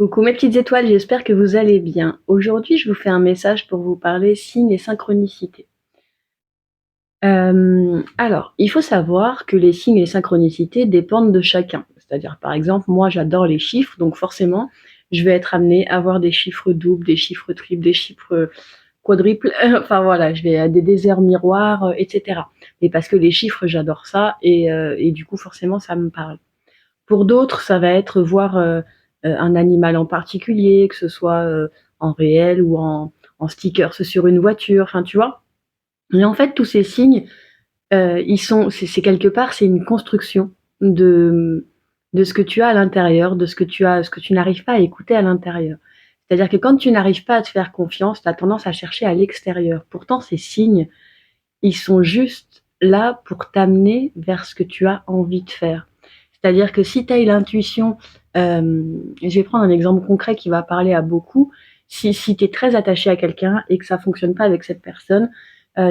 Coucou mes petites étoiles, j'espère que vous allez bien. Aujourd'hui, je vous fais un message pour vous parler signes et synchronicité. Alors, il faut savoir que les signes et les synchronicités dépendent de chacun. C'est-à-dire, par exemple, moi, j'adore les chiffres, donc forcément, je vais être amenée à avoir des chiffres doubles, des chiffres triples, des chiffres quadruples. Enfin voilà, je vais à des déserts miroirs, etc. Mais parce que les chiffres, j'adore ça, et du coup, forcément, ça me parle. Pour d'autres, ça va être voir un animal en particulier, que ce soit en réel ou en stickers sur une voiture, enfin tu vois. Et en fait, tous ces signes, c'est quelque part, c'est une construction de, de ce que tu as à l'intérieur, de ce que tu n'arrives pas à écouter à l'intérieur. C'est-à-dire que quand tu n'arrives pas à te faire confiance, tu as tendance à chercher à l'extérieur. Pourtant, ces signes, ils sont juste là pour t'amener vers ce que tu as envie de faire. C'est-à-dire que si tu as l'intuition, je vais prendre un exemple concret qui va parler à beaucoup. Si tu es très attaché à quelqu'un et que ça fonctionne pas avec cette personne,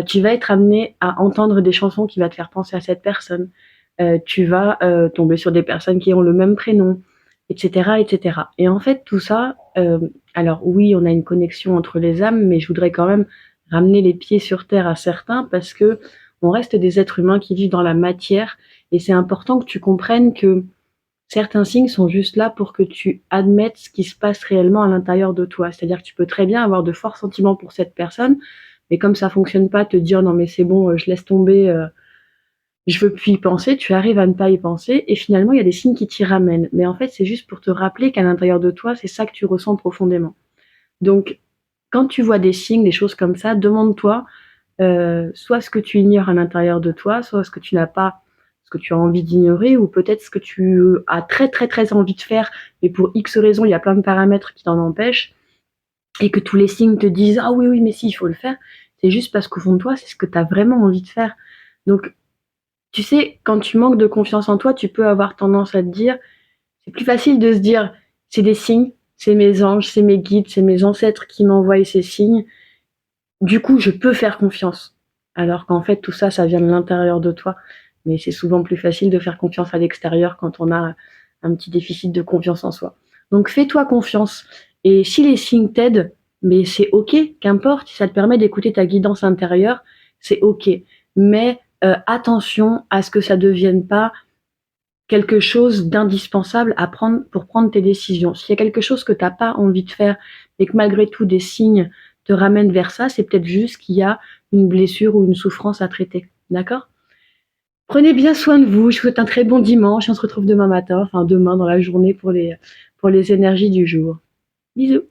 tu vas être amené à entendre des chansons qui vont te faire penser à cette personne. Tu vas tomber sur des personnes qui ont le même prénom, etc., etc. Et en fait, tout ça, alors oui, on a une connexion entre les âmes, mais je voudrais quand même ramener les pieds sur terre à certains parce que on reste des êtres humains qui vivent dans la matière et c'est important que tu comprennes que certains signes sont juste là pour que tu admettes ce qui se passe réellement à l'intérieur de toi. C'est-à-dire que tu peux très bien avoir de forts sentiments pour cette personne, mais comme ça fonctionne pas, te dire non mais c'est bon, je laisse tomber, je veux plus y penser, tu arrives à ne pas y penser et finalement il y a des signes qui t'y ramènent. Mais en fait c'est juste pour te rappeler qu'à l'intérieur de toi c'est ça que tu ressens profondément. Donc quand tu vois des signes, des choses comme ça, demande-toi soit ce que tu ignores à l'intérieur de toi, soit ce que tu n'as pas, ce que tu as envie d'ignorer, ou peut-être ce que tu as très très très envie de faire, mais pour X raisons, il y a plein de paramètres qui t'en empêchent, et que tous les signes te disent ah oui oui mais si il faut le faire, c'est juste parce qu'au fond de toi c'est ce que tu as vraiment envie de faire. Donc tu sais, quand tu manques de confiance en toi, tu peux avoir tendance à te dire, c'est plus facile de se dire c'est des signes, c'est mes anges, c'est mes guides, c'est mes ancêtres qui m'envoient ces signes, du coup, je peux faire confiance. Alors qu'en fait, tout ça, ça vient de l'intérieur de toi. Mais c'est souvent plus facile de faire confiance à l'extérieur quand on a un petit déficit de confiance en soi. Donc, fais-toi confiance. Et si les signes t'aident, mais c'est ok, qu'importe, si ça te permet d'écouter ta guidance intérieure, c'est ok. Mais attention à ce que ça ne devienne pas quelque chose d'indispensable à prendre pour prendre tes décisions. S'il y a quelque chose que tu n'as pas envie de faire et que malgré tout des signes te ramènent vers ça, c'est peut-être juste qu'il y a une blessure ou une souffrance à traiter. D'accord? Prenez bien soin de vous. Je vous souhaite un très bon dimanche. On se retrouve demain matin, enfin demain dans la journée pour les énergies du jour. Bisous.